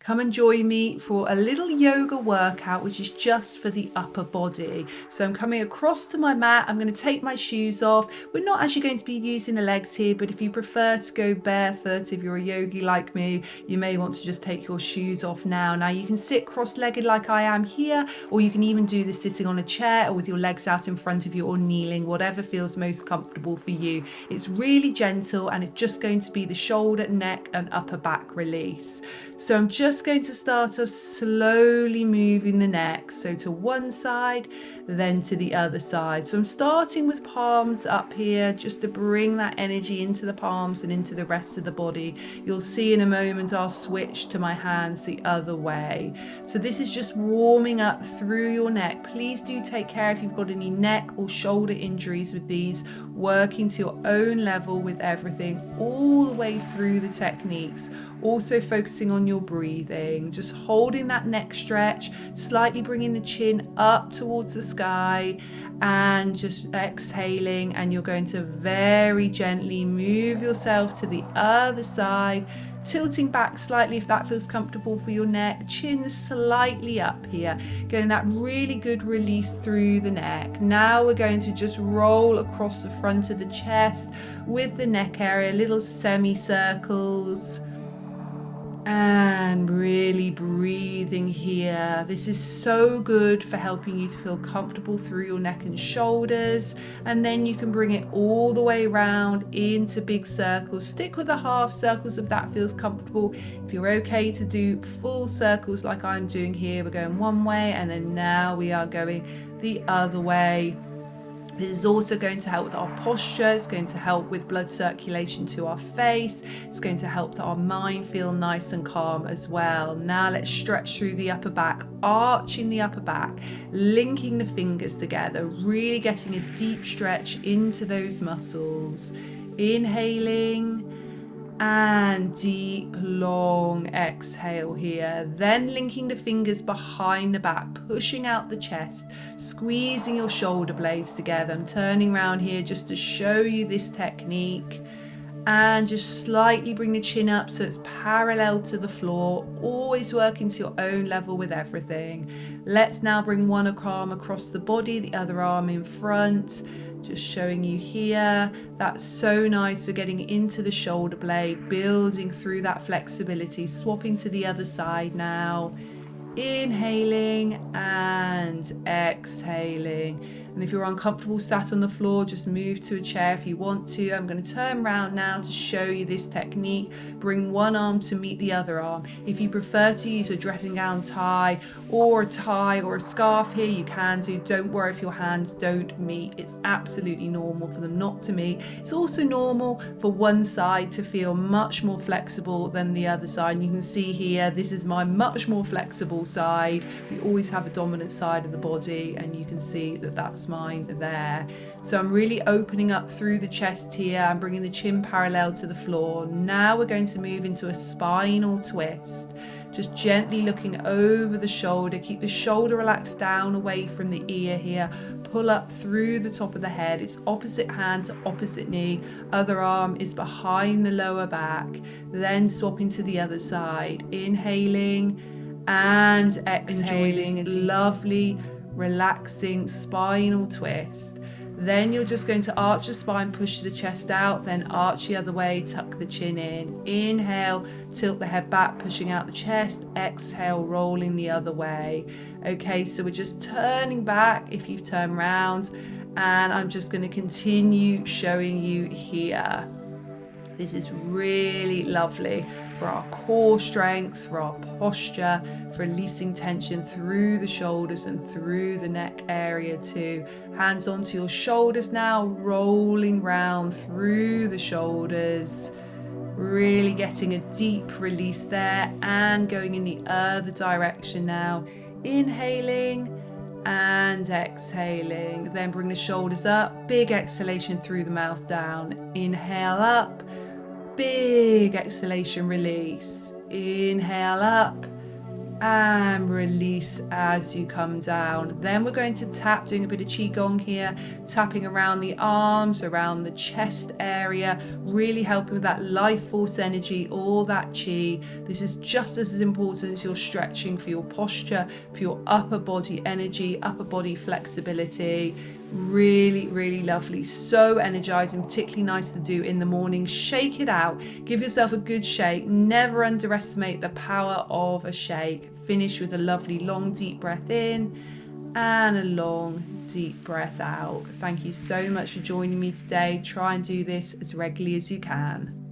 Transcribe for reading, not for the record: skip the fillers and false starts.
come and join me for a little yoga workout, which is just for the upper body. So I'm coming across to my mat. I'm going to take my shoes off. We're not actually going to be using the legs here, but if you prefer to go barefoot, if you're a yogi like me, you may want to just take your shoes off now. Now you can sit cross-legged like I am here, or you can even do this sitting on a chair or with your legs out in front of you or kneeling, whatever feels most comfortable for you. It's really gentle and it's just going to be the shoulder, neck and upper back release. So I'm just going to start off slowly moving the neck, so to one side, then to the other side. So I'm starting with palms up here just to bring that energy into the palms and into the rest of the body. You'll see in a moment I'll switch to my hands the other way. So this is just warming up through your neck. Please do take care if you've got any neck or shoulder injuries with these, working to your own level with everything all the way through the techniques. Also focusing on your breathing, just holding that neck stretch, slightly bringing the chin up towards the sky and just exhaling, and you're going to very gently move yourself to the other side, tilting back slightly if that feels comfortable for your neck, chin slightly up here, getting that really good release through the neck. Now we're going to just roll across the front of the chest with the neck area, little semicircles. And really breathing here. This is so good for helping you to feel comfortable through your neck and shoulders. And then you can bring it all the way around into big circles. Stick with the half circles if that feels comfortable. If you're okay to do full circles like I'm doing here, we're going one way and then now we are going the other way. This is also going to help with our posture. It's going to help with blood circulation to our face. It's going to help that our mind feel nice and calm as well. Now let's stretch through the upper back, arching the upper back, linking the fingers together, really getting a deep stretch into those muscles. Inhaling and deep long exhale here, then linking the fingers behind the back, pushing out the chest, squeezing your shoulder blades together. I'm turning around here just to show you this technique, and just slightly bring the chin up so it's parallel to the floor, always working to your own level with everything. Let's now bring one arm across the body, the other arm in front. Just showing you here, that's so nice. So getting into the shoulder blade, building through that flexibility, swapping to the other side now, inhaling and exhaling. And if you're uncomfortable sat on the floor, just move to a chair if you want to. I'm going to turn around now to show you this technique. Bring one arm to meet the other arm. If you prefer to use a dressing gown tie or a scarf here, you can do. Don't worry if your hands don't meet. It's absolutely normal for them not to meet. It's also normal for one side to feel much more flexible than the other side. And you can see here, this is my much more flexible side. We always have a dominant side of the body, and you can see that that's mine there. So I'm really opening up through the chest here. I'm bringing the chin parallel to the floor. Now we're going to move into a spinal twist. Just gently looking over the shoulder. Keep the shoulder relaxed down away from the ear here. Pull up through the top of the head. It's opposite hand to opposite knee. Other arm is behind the lower back. Then swapping to the other side. Inhaling and exhaling. It's lovely, relaxing spinal twist. Then you're just going to arch the spine, push the chest out, then arch the other way, tuck the chin in. Inhale, tilt the head back, pushing out the chest. Exhale, rolling the other way. Okay, so we're just turning back if you've turned round, and I'm just going to continue showing you here. This is really lovely for our core strength, for our posture, for releasing tension through the shoulders and through the neck area too. Hands onto your shoulders now, rolling round through the shoulders, really getting a deep release there, and going in the other direction now. Inhaling and exhaling. Then bring the shoulders up, big exhalation through the mouth down. Inhale up, big exhalation release. Inhale up, and release as you come down. Then we're going to tap, doing a bit of Qigong here, tapping around the arms, around the chest area, really helping with that life force energy, all that Qi. This is just as important as your stretching for your posture, for your upper body energy, upper body flexibility. Really, really lovely, so energizing, particularly nice to do in the morning. Shake it out, give yourself a good shake. Never underestimate the power of a shake. Finish with a lovely long deep breath in and a long deep breath out. Thank you so much for joining me today. Try and do this as regularly as you can.